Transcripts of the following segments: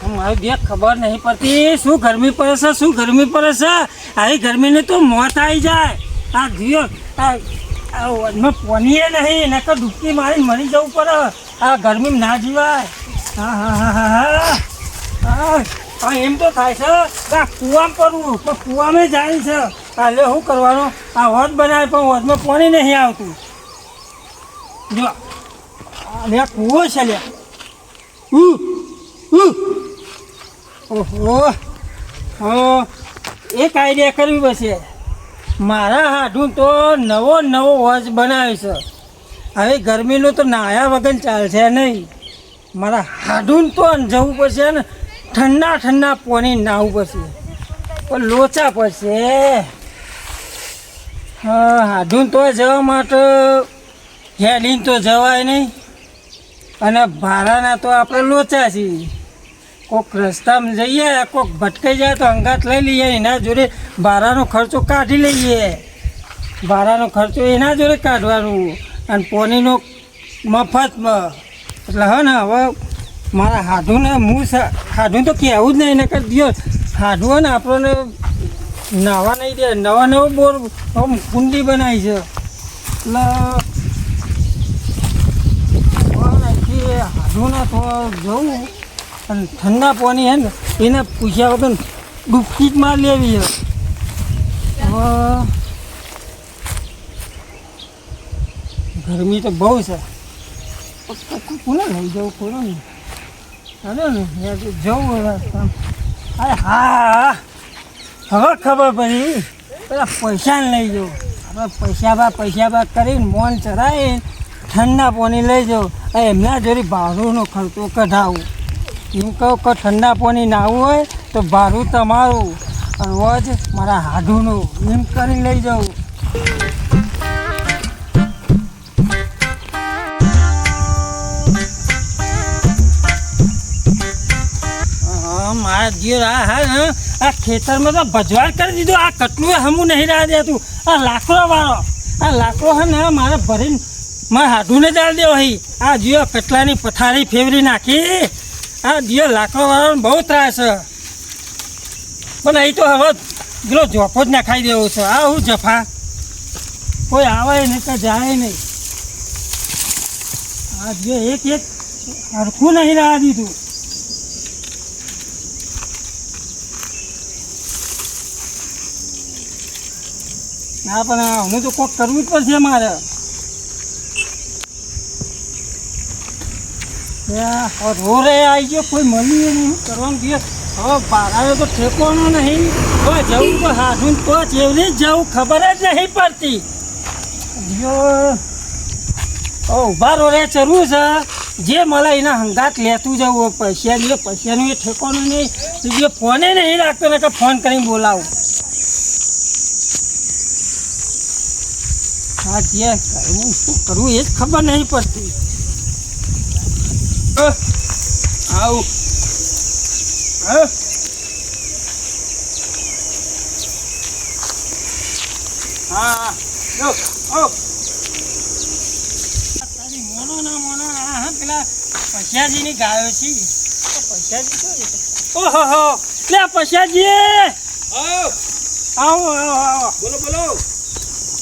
મારી દેખ ખબર નહીં પડતી શું ગરમી પડે છે, શું ગરમી પડે છે. આવી ગરમીને તો મોત આવી જાય. આ જીઓ આ પોનીએ નહીં નકર ડૂબકી મારી મરી જવું પડે. આ ગરમી ના જીવાય. હા હા હા હા હા હા એમ તો થાય છે. આ કૂવામાં પડવું પણ કૂવામાં જાય છે. હાલે શું કરવાનું? આ હોદ બનાવે પણ હોદમાં પાણી નહીં આવતું. જો આ કૂવો છે લ્યા. ઓહો એક આઈડિયા કરવી પડશે. મારા હાડું તો નવો હોજ બનાવે છે. હવે ગરમીનું તો નાયા વગર ચાલશે નહીં. મારા હાડું તો જવું પડશે ને ઠંડા પાણી નાહવું પડશે. પણ લોચા પડશે. હા હાડું તો જવા માટે હેડીને તો જવાય નહીં. અને ભાડાના તો આપણે લોચા છીએ. કોઈક રસ્તામાં જઈએ કોઈક ભટકાઈ જાય તો અંગાત લઈ લઈએ. એના જોડે ભાડાનો ખર્ચો કાઢી લઈએ. ભાડાનો ખર્ચો એના જોડે કાઢવાનું અને પોનીનો મફતમાં. એટલે હા ને હવે મારા હાડું ને હાડું તો કહેવું જ નહીં ને કરી દો. હાડું હોય ને આપણને નાવા નહીં દે. નવો બોર કુંડી બનાવી છે. એટલે હાડું ને તો જવું અને ઠંડા પાણી હે ને એને પૂછ્યા વગર ડૂબકી જ માર લેવી છે. હવે ગરમી તો બહુ છે. કોને લઈ જવું કોને ને ચાલો ને જવું. અરે હા હવે ખબર પડી. પેલા પૈસાને લઈ જવું. આપણે પૈસા કરીને મોન ચડાવીને ઠંડા પાણી લઈ જાઉં. એમના જોડે ભાડુંનો ખર્ચો કઢાવું. એમ કહું કે ઠંડા પાણી નાહવું હોય તો ભાડું તમારું અને રોજ મારા હાડુંનું એમ કરીને લઈ જાઉં. મારા જીવ આ ખેતરમાં તો ભજવાડ કરી દીધું. આ કટલું હમું નહીં રાહ દેતું. આ લાકડો હે ને મારે ભરીને મારા હાડુંને ચાલ દેવો. અહીં આ જીઓ કટલાની પથારી ફેવરી નાખી. આ જીઓ લાકડો વાળાનો બહુ ત્રાસ છે. પણ અહીં તો હવે પેલો જોફો જ નાખાઈ દેવો છે. આ હું જફા કોઈ આવે નહીં તો જાય નહીં. આ જીઓ એક હરખું નહીં રાહ દીધું. હા પણ હું તો કોક કરવું જ પડશે મારે. રોરે આવી ગયો કોઈ મળ્યું નહીં. કરવાનું દિવસ હવે ભાડાનો તો ઠેકવાનો નહીં. હવે જવું તો હાથું તો ચેવરી જ જવું ખબર જ નહીં પડતી. ઉભા રોરે ચરવું છે. જે મળે એના હંગાત લેતું જવું. પૈસાનું એ ઠેકવાનું નહીં. જે ફોને નહીં રાખતો ને કે ફોન કરીને બોલાવું. હા જે કરવું શું કરવું એ જ ખબર નહીં પડતી. આવું હા મોનો ના પેલા પૈસાજીની ગાયો છે. પૈસાજી ઓહો લે પૈસાજી આવો બોલો.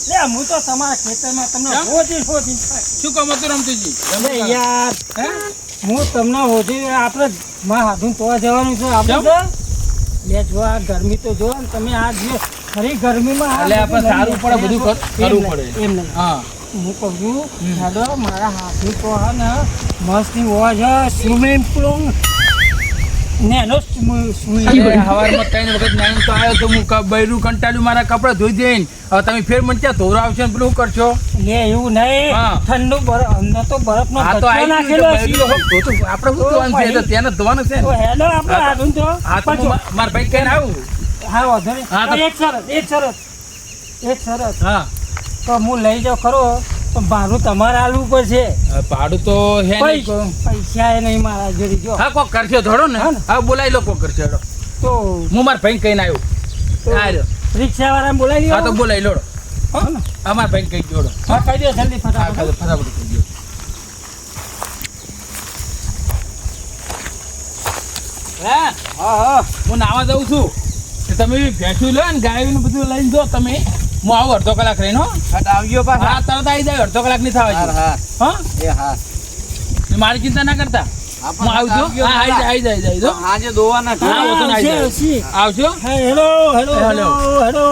લે હું તો તમારા ખેતરમાં તમને હોજી શું કામ હતું રમતુજી? યાર હું તમને હોજી આપણે મારા હાથું તો જવાનું છે. આપણે લે જો આ ગરમી તો જો ને તમે આ જો ખરી ગરમીમાં આપણે સારું પડે બધું કરવું પડે એમ નહીં. હા હું કહું છું હેડો મારા હાથું તો હા ને મસ્ત હોવા છે. સ્વિમિંગ પુલ નેનો સવારમાં 3 વખત નાઈન તો આવ્યો તો હું બૈરું કંટાળ્યું મારા કપડા ધોઈ દઈને. હવે તમે ફેર મને ત્યાં ધોરાવશો ને પેલું કરશો. લે એવું નહીં. ઠંડુ બરફ અંદર તો બરફનો કચરો નાખેલો છે. આપણે ધોવાનું છે તો ત્યાં ધોવાનું છે. હેલો આપણે આડું તો મારા ભાઈ કહીને આવું. હા વાંધો નહીં. એક શરત હા તો હું લઈ જાઉં ખરો પણ ભાડું તમારે આલવું પડશે. ભાડું તો હે પૈસા એ નહીં મારા જોડે. જો હા કોક કરશે ધોડો ને. હા બોલાવી લો કોક કરશે. તો હું મારા ભાઈ કહીને આવ્યો. રિક્ષા વાળાને બોલાવી. હા તો બોલાવી લોડો. અમારા ભાઈ કઈ જોડો. હા કહી દો જલ્દી ફટાફટ કહી દો. હા હા હું નાવા જાઉં છું તો તમે ભેંસું લો ને ગાયું ને બધું લઈને જો તમે હું આવું અડધો કલાક રહીને હો. આવજો પાછા હા તરત આવી જાય અડધો કલાક નહીં થવા હા જોઈએ. હા હા એ હા મારી ચિંતા ના કરતા હું આવું છું. હા આવી જાય જો આજે દોવાના છે. હા, ઓછું ના આવી આવશે, જાય. આવજો હેલો હેલો હેલો. હેલો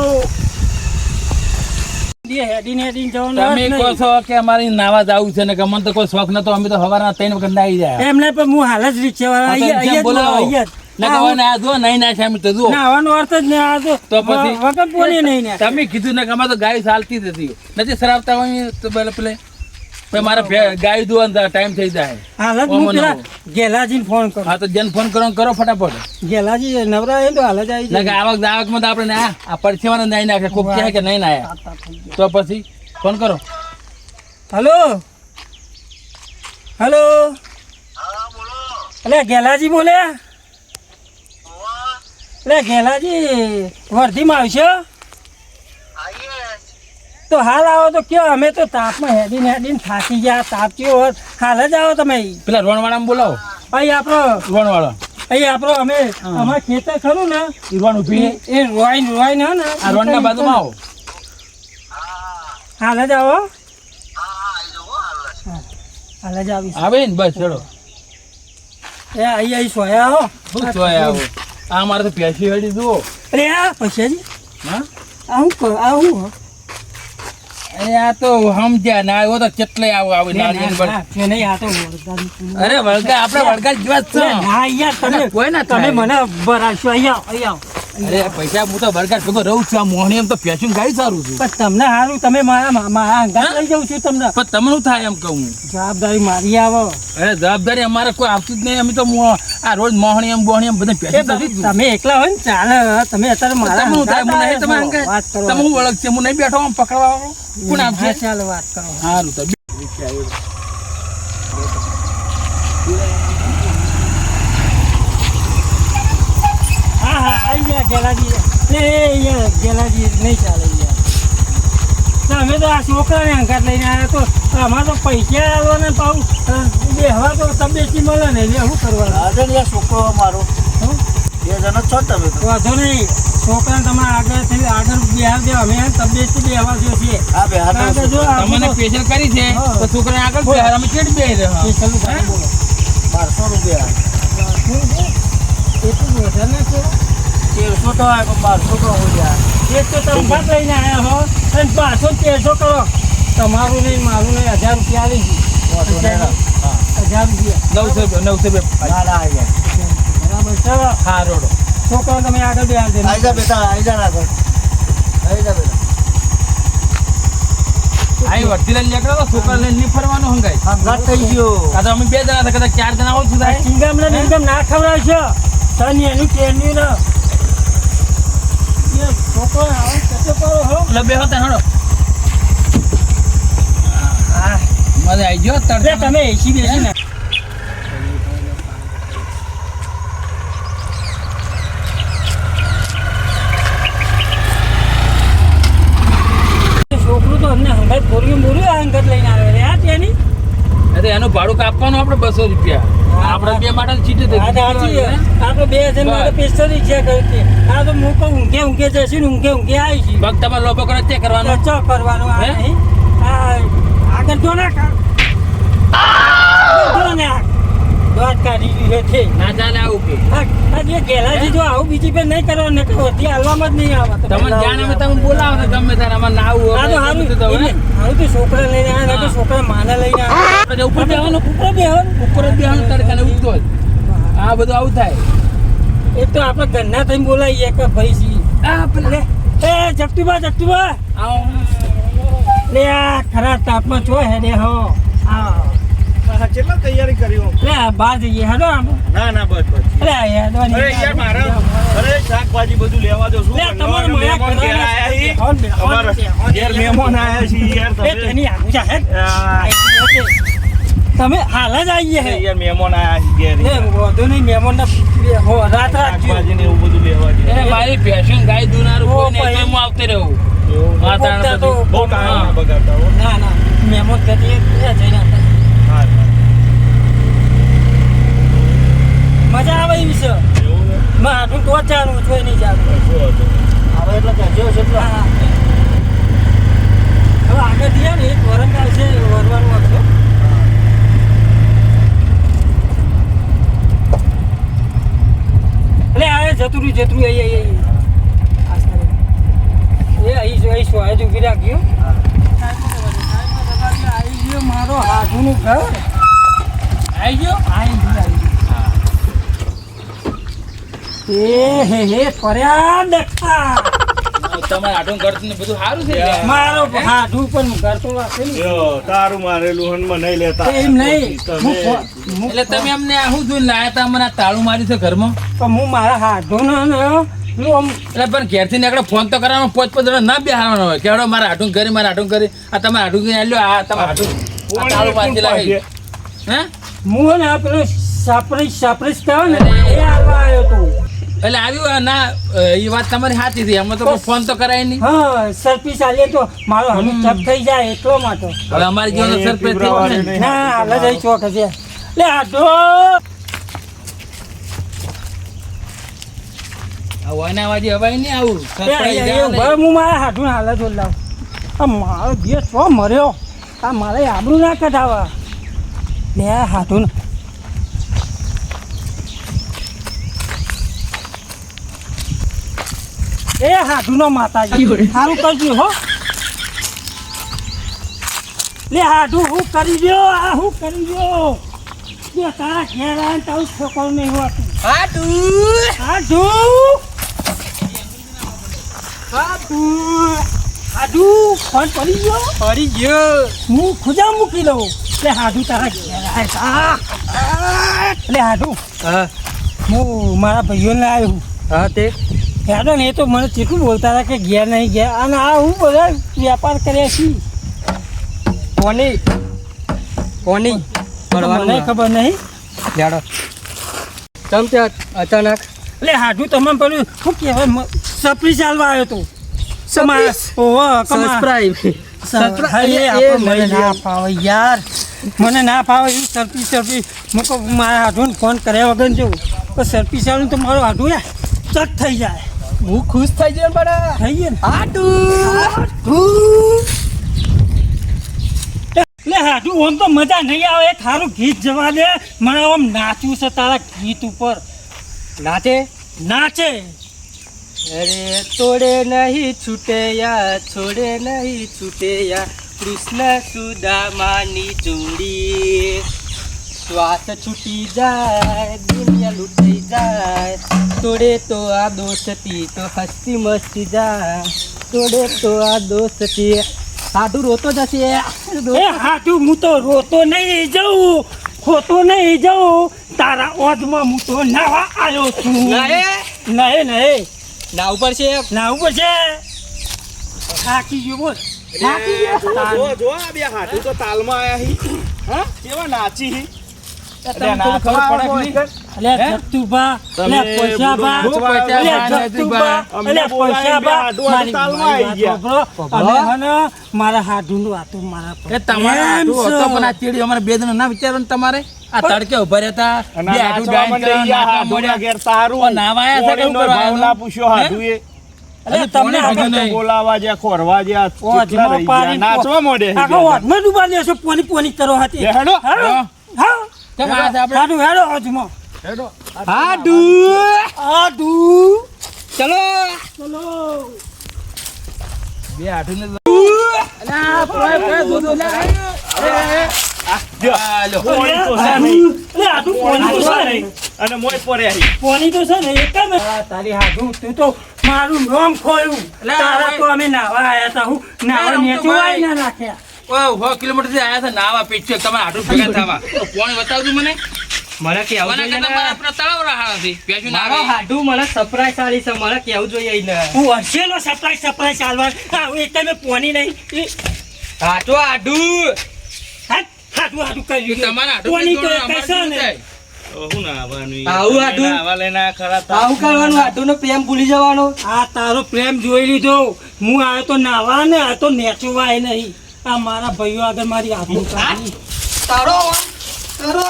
હેડીને હેડીને જવાનું તમે વાત કહો નહીં. છો કે અમારે નાવા જવું છે ને કે અમને તો કોઈ શોખ નતો અમે તો સવારના 3 વખત નાહી જાય એમને પણ હું હાલ જ રિક્ષાવાળા હા, તો અહીંયા રિક્ષા બોલાવો. અહીંયા જ. ના કહેવાય ને આ જો નહીં ના છે અમે તો જુઓ નાવાનો અર્થ જ ને આ તો પછી? વગર પોની નહીં ને તમે કીધું ને કે અમારે તો ગાય ચાલતી જ હતી નથી સરાવતા હોય તો પેલે પછી મારે ગાય દોવાનો ટાઈમ થઈ જાય. હાલ જ ઓમો હું પેલા નવો. ગેલાજીને ફોન કરું હા તો જેને ફોન કરો ફટાફટ ગેલાજી નવરા હોય ને તો હાલ જ આવી ના કે જાય. આવકમાં તો આપણે આ પરછેવાને નાઈ નાખે કોક કહે કે નહીં નાયા તો પછી ફોન કરો. હલો હલો અલે ગેલાજી બોલ્યા અલે ગેલાજી વર્ધીમાં આવશો તો હાલ આવો તો કયો અમે તો તાપમાં હેડીને હેડીને થાકી ગયા તાપ થયો હોત હાલ જ આવો તમે પેલા રોણવાળામાં બોલાવો. અહીં આપણો રોણવાળો અમે અમારા ખેતર ખરું ને રોણ ઉભી એ રોવાઈ ને આ રોણના બાજુમાં આવો. હાલ જ આવો હાલ જ આવીશ આવે ને બસ ચડો એ અહીં સોયા હો શું જોય આવો આ મારે તો પેસી હડી જુઓ. અરે આ પૈસાજી હા આવું આવું અરે આ તો સમજ્યા ના આવ્યો તો કેટલે આવે નારિયેળ પર. નહીં આ તો વળગાડી. અરે વળગા આપણે વળગા જેવા જ છે. ના યાર તમે કોઈ ના તમે થાય. મને ભરાશો અહીંયા અરે પૈસા હું તો વળગા ભેગો રહું છું આ મોહણી એમ તો પેસું ગાઈ સારું છું પણ તમને સારું તમે મારા અંગાત લઈ જાઉં છું તમને પણ તમને શું થાય એમ કહું. જવાબદારી મારી આવો અરે જવાબદારી અમારે કોઈ આવતું જ નહીં અમે તો આ રોજ મોહણી એમ બોહણી એમ બધા એ પેસું બધું તમે એકલા હોય ને ચાલે તમે અત્યારે મારા તમે શું થાય અંગાત મને નહીં તમે આવ્યા છો. વાત કરો તમે હું વળગ છે હું નહીં બેઠો આમ પકડવા વાળો કોણ હા, આપશે ચાલો વાત કરો સારું તો હા હા આવી ગયા ગેલાજી યાર ગેલાજી નહીં ચાલે યાર તમે તો આ છોકરાને અંગાત લઈને આવ્યા તો અમારે તો પૈસા આવવાના પાઉં બે હવા તો તબિયતી મળે ને એટલે શું કરવાનું આજે છોકરો મારો હં? 2 જણા છો તમે તો વાંધો નહીં છોકરાને તમારે આગળ બિહાર દે અમે તબિયતથી બે હવા જો છીએ હા બે હાથ કારણ કે જો તમને સ્પેશિયલ કરી છે હા. તો છોકરાને આગળ બેહાર અમે ચેડ બેહી રહ્યા. ચાલુ કરો બોલો 1200 રૂપિયા એટલું વધારે ના છો 1300 તો આવે પણ 1200 તો હોય યાર એક તો તમે ભાત લઈને આવ્યા હો અને 500 કરો તમારું નહીં મારું નહીં 1000 રૂપિયા આવી વાંધો નહીં ને. હા 1000 રૂપિયા 900 બે ના ના આવી જાય બરાબર છે હા રોડો છોકરો તમે આગળ બે હાલ આઈ જા બેટા આઈ જા આગળ આઈ જા બેટા આઈ વર્તી લઈને નીકળો તો છોકરા લઈને નહીં ફરવાનું હંગાય. હંગાત થઈ ગયો આ તો અમે 2 જણા હતા કદાચ 4 જણા હોય શું થાય ચિંગામલા નિંગમ ના ખવડાવશો સન એનું ટેન્યુ ને એ છોકરો આવો કચો કરો હો એટલે બે હતા હડો હા મજા આવી ગયો એટલે તડકા તમે એસી બેસી ને છોકરું તો અમને હંગાત બોલ્યું બોલ્યું અંગત લઈને આવે રે આ તેની અરે એનું ભાડું કાપવાનું આપણે 200 રૂપિયા આપણે બે માટે સીટ આ તો સાચી છે. આપણે બે જણ માટે 45 રિક્ષા કરી હતી. આ તો હું કહું ઊંઘે ઊંઘે જશે ને ઊંઘે ઊંઘે આવી છે ભક્ત તમારે લોભો કરે તે કરવાનો ચો કરવાનો આ હે? નહીં. આ આગળ જો ને જો ને આ દોટ કાઢી દીધો છે ના ચાલે આવું કે આ જે ગેલાજી જો આવું બીજી પર નહીં કરવાનું ને હોતી હાલવામાં જ નહીં આવે તમને જાણ અમે તમે બોલાવો ને ગમે ત્યારે અમારે ના આવું આ તો હોય, હારું ગમે તે તો હોય. હારું તો છોકરા લઈને આવે ને તો છોકરા માને લઈને આવે આપણે ઉપર બેહવાનું ઉપર બેહવાનું ઉપર જ બેહવાનું તડકાને ઉગતો જ આ બધું આવું થાય એક તો આપણે ઘરના થઈને બોલાવીએ કે ભાઈ છી આ પેલે એ જગતુભા આવો લે આ ખરા તાપમાં છો હેડે હો આ કેટલા તૈયારી કરી લે આ બહાર જઈએ હેડો આમ ના ના બસ બસ અરે હેડો નહીં. અરે યાર મારા અરે શાકભાજી બધું લેવા દો શું લે તમારે કરવાનું? માયા મહેમાન ઘેર કરવાના આયા છે. છે. હોન બે, હોન અમારા બે, હોન ઘેર બે. મહેમાન આયા છે યાર એ તમે તેની આગુ જા હેડ. તમે હાલ જ આવીએ હે યાર મહેમાન આયા છે ઘેર એ વધુ નહીં મહેમાન રાત રાખજો શાકભાજી ને એવું બધું લેવા દે એ મારી ભેંસું ગાય દુનારું ઓ કોઈ નહીં ભાઈ. તો હું આવતે રહું એવું હા, તાણ ઉપોક્તા તો બધું. બહુ ટાઈમ ના બગાડતા હો ના ના મહેમાન કહેતી જઈને આવતા. હા મજા આવે એવી છે એવું ને? માં હાથું તો જ જાણવું જોઈએ નહીં જાણવું કશો વાંધો નહીં. હવે એટલે કહેજો છે એટલે હા. હવે આગળ થયા ને એક વરંગાળ છે વરવાનું આપજો એટલે આવે જતું રહ્યું અહીં અહીં સોય ઊભી રાખ્યું આવી ગયો મારો હાથુનું ઘર આવી ગયો આવી ગયું એ હે ફર્યા દેખા તમારે આટલું કરતું ને બધું સારું છે મારો હાથું પણ ઘર તો વાપરેલું. યો, તારું મારેલું હનમાં નહીં લેતા એમ નહીં તમે એટલે તમે અમને આ શું જોઈને લાયા હતા મને આ તાળું માર્યું છે ઘરમાં પણ હું મારા હાથોનો ને પેલું આમ એટલે પણ ઘેરથી નીકળે ફોન તો કરવાનો 5-5 જણા ના બેહારવાનો હોય કેવડો મારા હાટું કરી મારા હાટું કરી આ તમારે હાટું કરી આલ્યો આ તમારે હાટું આ તાળું મારી લાવી હે હું ને આ પેલો સાપરીશ કહો ને એ આવવા આવ્યો તો એટલે આવ્યું ના એ વાત તમારી સાચી હતી એમાં તો કોઈ ફોન તો કરાય નહીં હા સરપીસ આલીએ તો મારો હમી ચપ થઈ જાય એટલો માટે હવે અમારી જીવન સરપ્રાઈઝ થઈ ગયું ને ના હાલ જ અહીં ચોક છે લે આટો આ વાના વાજી હવાય નહીં આવું હું મારા હાથું હાલ જ લાવ આ મારો બે છો મર્યો આ મારે આબરું ના કઢાવા લે હાથું એ હાથુનો માતાજી સારું કરજો હો લે હાથું હું કરી દો આ હું કરી દો બે તારા ઘેર આવીને તારું છોકરું નહીં હોતું હાથું ફોન પડી ગયો હું ખુજા મૂકી દઉં લે હાથું તારા ઘેર આવે લે હાથું હું મારા ભાઈઓને આવ્યું હા તે હેડો ને એ તો મને કેટલું બોલતા હતા કે ઘેર નહીં ગયા અને આ હું બધા વેપાર કર્યા છીએ કોની મને ખબર નહીં જાડો ચમચા અચાનક એટલે હાડું તમે પેલું શું કહેવાય સપરી ચાલવા આવ્યો તો સબસ્ક્રાઇબ મને ના ફાવે યાર મને ના ફાવે એવું સરપી મૂકો મારા હાડું ફોન કર્યા વગર જવું તો સરપી ચાલું તો મારું હાડું યાર ચટ થઈ જાય હું ખુશ થઈ જાય બડા થઈ ગયું ને એટલે હાડું આમ તો મજા નહીં આવે એક સારું ગીત જવા દે મને આમ નાચવું છે તારા ગીત ઉપર નાચે અરે તોડે નહીં છૂટે યા છોડે નહીં છૂટે યા કૃષ્ણ સુદામાની જોડી શ્વાસ છૂટી જાય દુનિયા લૂંટાઈ જાય તોડે તો આ દોસ્તી તો હસતી મસ્તી જાય તોડે તો આ દોસ્તી સાધુ રોતો જશે એ હાડું હું તો રોતો નહીં જઉં ખોતો નહીં જઉં તારા ઓજમાં હું તો નાવા આવ્યો છું નહીં ના ઉપર છે ના ઉપર છે થાકી ગયો બોલ થાકી ગયો જો આ બે હાથું તો તાલમાં આયા હી હા કેવા નાચી હી તમને થોડું ખબર પડે કે નહીં? અલે જગતુભા અલે પૈસાભા અલે જગતુભા અલે પૈસાભા મારી તાલમાં આવી ગયા. અને હને મારા હાડુનું આતું મારા પર. એ તમારા એમ હાટું છે. હતો પણ આ ચીડી અમારે બે જણ ના વિચારો ને તમારે આ તડકે ઉભા રહ્યા હતા અને બે હાટું નાચવા ડાન્સ માંડ્યા, કરવા, નાચવા હાડુના માંડ્યા. ઘેર તારું ઓ, નાવાયા છે કે કોણીનો ઉપર ભાવ ના વાળાનો? પૂછ્યો હાડુએ. અલે અને તમને કોને આગળ કીધું નહીં? બોલાવા જ્યાં ખોરવા જ્યાં ઓજમાં કેટલા રહી ગયા, પાડી નાચવા માંડે હી આખો ગયા. ઓજમાં ડૂબા દેશો પોની કરો હતી લે હેડો. હેડો હા કેમ આ છે આપણે? હાડું હેડો ઓજમાં હેડો. હાડું ચલો ચલો બે હાટું ને અલા, પોય, પોય, દૂધ, અલા. જો, આ લો. પોણી તો છે નહીં. અલે હાડું પોની તો છે નહીં અને મોય પડ્યા હી. પોની તો છે ને એક જ ને. તારી હાડું તું તો મારું નામ ખોયું અલા, તારા હવે- તો અમે નાવા આયા તા હું નાવા અરે, નેચું ભાઈ. આઈ ના નાખ્યા ઓય, 100 કિલોમીટરથી આયા છે નાવા પીછે તમારે હાટું ભેગા થવા તો પોણી બતાવજો મને મને કેવું મને જોઈએ કરતા મારા ને. આપણા તળાવ રાહાણાથી. પેજું ના મારો આવે. હાડું મને સરપ્રાઈઝ આલી છે મને કેવું જોઈએ ને હું હર્ષેલો સપ્લાય ચાલવા હું એક તમે પોની નહીં હાટો હાડું હાડું કર્યું તમારા હાટું પોની તો અમારે કશો શું ને થાય? તો શું નાવાનું? આવું હાડું? નાવા લઈને આ ખરા તાલ. આવું કરવાનું હાડું નો પ્રેમ ભૂલી જવાનો આ તારો પ્રેમ જોઈ લીધો હું આવ્યો તો નાવા ને આ તો નેચવાય નહીં આ મારા ભાઈઓ આગળ મારી આબરૂ કાઢી તારો તારો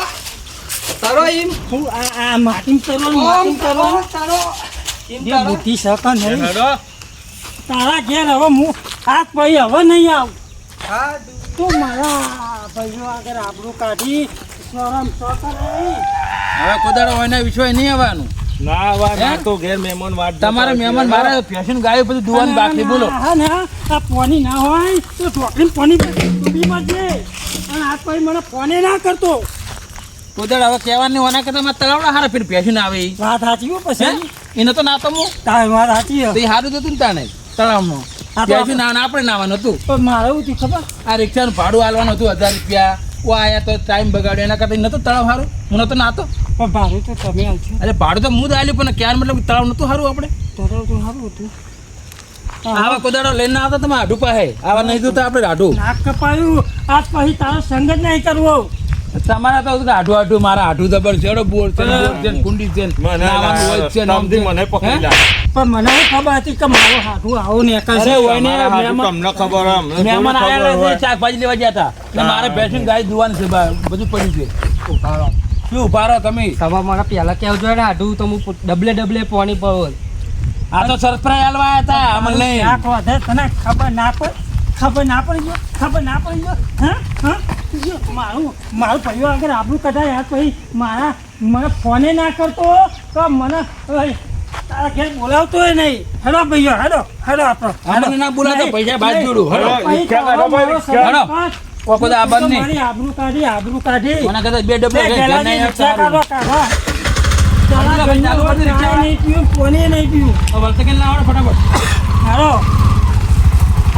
તરો એમ હું આ માટીમ કરવાનું એમ જે બુદ્ધિ શકે નહીં હેડો. તારા ઘેર હવે હું હાથ ભાઈ હવે નહીં આવ હા તું મારા ભાઈઓ આગળ આબરૂ કાઢી શરમ શોખર નહીં. હવે કોદાડો હોય ને વિશ્વાસ નહીં આવવાનું ના વા હે? ના તો ઘેર મહેમાન વાટ જોતા તમારા હોય. મહેમાન મારા ફેશન ગાયો બધું દુવાન બાકી બોલો હા ને આ પોની ના હોય તો ઢોકળી પોની ડૂબી પડશે અને હાથ ભાઈ મને ફોને ના કરતો કોદાડો હવે કહેવાની હોના કરતા મારે તળાવડા હારા ફેર ફેશન આવે ઈ. વાત સાચી હો હે? પછી એને તો ના તો હું તારી વાત સાચી હે. તો એ સારું જતું ને તાણે તળાવમાં હા તો ફેશન નાવાનું આપણે નાવાનું હતું પણ મારે એવું થયું ખબર આ રિક્ષાનું ભાડું આલવાનું હતું 1000 રૂપિયા ઓ આયા તો ટાઈમ બગાડ્યો એના કરતા નતો તળાવ સારું હું નતો નાતો પણ ભાડું તો તમે આવજો અરે ભાડું તો હું જ આલ્યું પણ ક્યાં મતલબ તળાવ નતું સારું આપણે તરલ તો સારું હતું આવા કોદાડો લઈને આવતા તમે આઢું પાસે આવા નહીં જોતા આપણે આઢું નાક કપાયું આજ પછી તારો સંગ જ નહીં કરવો તમારા તો આઢું આઢું મારા આઢું જબર છે બોર છે બોર છે કુંડી છે મને નાવાનું હોય છે નામ સમજી મને પકડી લા. પણ મને એવું ખબર હતી કે મારો હાથું આવો ને અરે હોય ને તમારા હાથું મહેમાન તમને ખબર હે, અમને મહેમાન થોડી ખબર આયેલા હોય. છે શાકભાજી લેવા ગયા હતા એટલે હા. મારે ભેંસની ગાય દુવાન છે બધું પડ્યું છે શું ઉભા રહો તમે તમે મારા પહેલા કેવું જોઈએ ને આઢું તો હું ડબલે પાણી પડો આ તો સરપ્રાઈઝ આલવા આયા હતા અમને લઈને. શાક વધે તને ખબર ના પડી ગયો હા હા જો, મારું પરિવાર આગળ આબરૂ કઢાય યાર પછી મને ફોને ના કરતો તો મને તારા ઘેર બોલાવતો નહીં હેડો ભાઈઓ હેડો આપણો અમને ના બોલાવતા પૈસા બાદ જોડું હેડો. પછી રિક્ષા કાઢો ભાઈ, મારો રિક્ષા. સરપંચ, ઓ ખુદા આ બંધ નહીં. મારી આબરૂ કાઢી કોના કરતા બે ડબ્બા બે ઘેર ગેલાની નહીં રિક્ષા સારું. કાઢો. તારા ઘરનું ચાલુ કરી રિક્ષા. ચાય નહીં પીવું, કોને નહીં પીવું. હવે વળતે કેમ ના આવડે ફટાફટ હાલો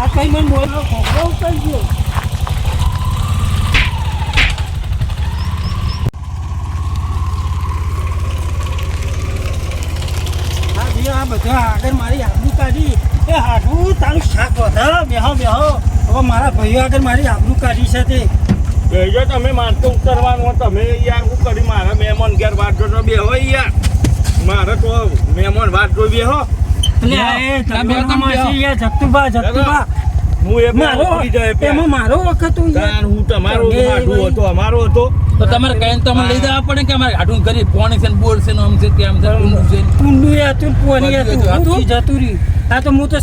આ કઈ મને બોલાવો ખોખરો કરી ગયો હા ભૈયા, આ બધા આગળ મારી આબરૂ કાઢી એ હાડું તારું શાક વધારો બેહો હવે મારા ભાઈઓ આગળ મારી આબરૂ કાઢી છે તે બેજો તમે માનતો ઉતરવાનું તમે યાર હું કરી મારા મહેમાન ઘેર વાટ જોતો બે હોય યાર મારે તો મહેમાન વાટ જોઈ બે હો એટલે એ જગતુભા છે યાર, જગતુભા હું એ મારો ઉતરી જાય પેલા. એમાં મારો વખત હું યાર. તાર હું તમારો તમે માઠું ભાઈ. હતો અમારો હતો તો તમારે કહીને તો અમને લઈ જવા પડે કે અમારે આઢું કરી પોણી છે ને બોર છે ને આમ છે તેમ છે ઊંડું છે ઊંડું એ હતું ને પોની બધું હતું હતું. ઊંચી જતું રહ્યું આ તો હું તો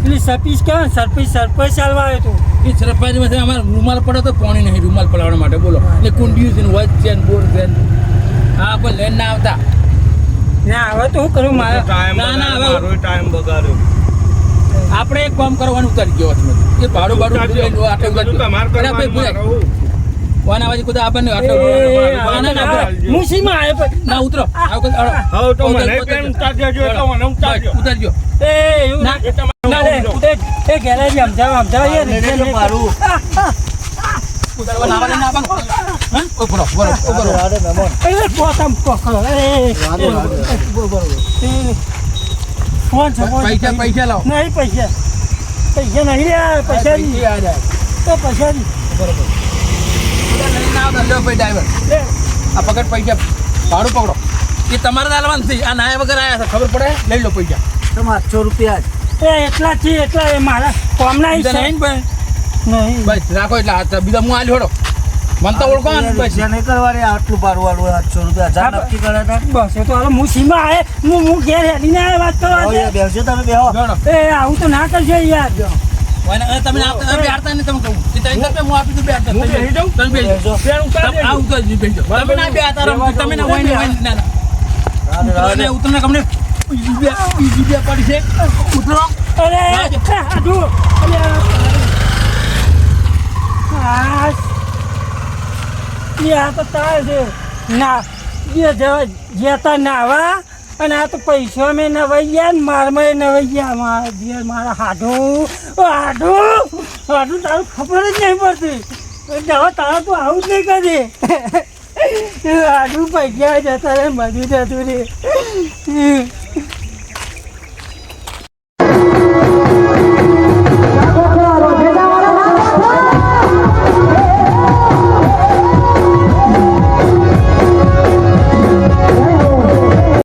પેલી સપીસ કહેવાય ને સરપંચ ચાલવા આવ્યો હતો એ સરપંચમાં છે અમારે રૂમાલ પડે તો પોણી નહીં રૂમાલ પલાવવા માટે બોલો એટલે કુંડિયું છે ને વચ છે ને બોર છે ને હા પણ લઈને ના આવતા ના હવે તો હું કરું મારે ટાઈમ ના, ના, હવે- મારો ટાઈમ બગાડ્યો આપણે એક કામ કરવાનું ઉતારી ગયો વચમાં. એ ભાડું બધું લઈને આટલે ઉતારી ગયો. તમારે અરે ભાઈ, કરવાનું ભાઈ, મારો. વાના વાજી કુદા આપણને આટલે એ, ના, ના, ના, આ, હું સીમાં આવ્યો પછી. ના ઉતરો આવો કુદા, આવો. હવે તો મને ઉતારજો, પેન ઉતારજો. ઉતારજો એટલે મને ઉતારજો. બસ, ઉતારજો એ એવું ના, એ તમારે ના, ઉતારજો. એ ગેલેરી સમજાવ યાર લેજો મારું. ઉતારવા ના આવે, ના આવે. હા? ઉભરો, ઉભરો, ઉભરો. એ પોતામ પકડો ફોન છે ફોન છે. પૈસા લાવો. નહીં પૈસા નહીં રે પૈસા નહીં આ જાય. તો પૈસા નહીં ઉતાર લઈને ના આવતા, લ્યો ભાઈ ડ્રાઈવર. લે આ પકડ પૈસા ભાડું પકડો એ તમારે આલવાનું છે આ નાયા વગર આયા છે ખબર પડે લઈ લો પૈસા એ એટલા છે એટલા એ મારા કોમના બીજા હિસ્સા નહીં ને ભાઈ નહીં બસ રાખો એટલે આ બીજા હું આલ્યો હડો મને તો ઓળખો ને બસ બસ એ તો હવે હું સીમા આવે હું ઘેર હેડીને આવે વાત કરવા દે. ગણો. એ આવું તો ના કરજો યાર વાને, હવે તમે આપતા બે હારતા નહીં તમે કહું એ 300 રૂપિયા હું આપી દઉં બે હારતા. હું બેસી જાઉં? તમે બેસી જાઓ. પેન ઉતારજો. તમે આ ઉતારજો, બેસી જાઓ. તમે ના બે હાથા રમો, તમે ના હોય ને હોય ને, ના ના ઉતરો ને ઉતરો ને તમને બીજી બે પડી છે ઉતરો અરે આડુ આ તો તાર છે ના જેતા નાવા અને આ તો પૈસા મેં નવાઈ ગયા ને મારમાં નવાઈ ગયા મારા હાડું તારું ખબર જ નહીં પડતી હવે તારા તું આવું જ નહીં કરે હાડું પૈસા જતા રે મજૂર જતું રે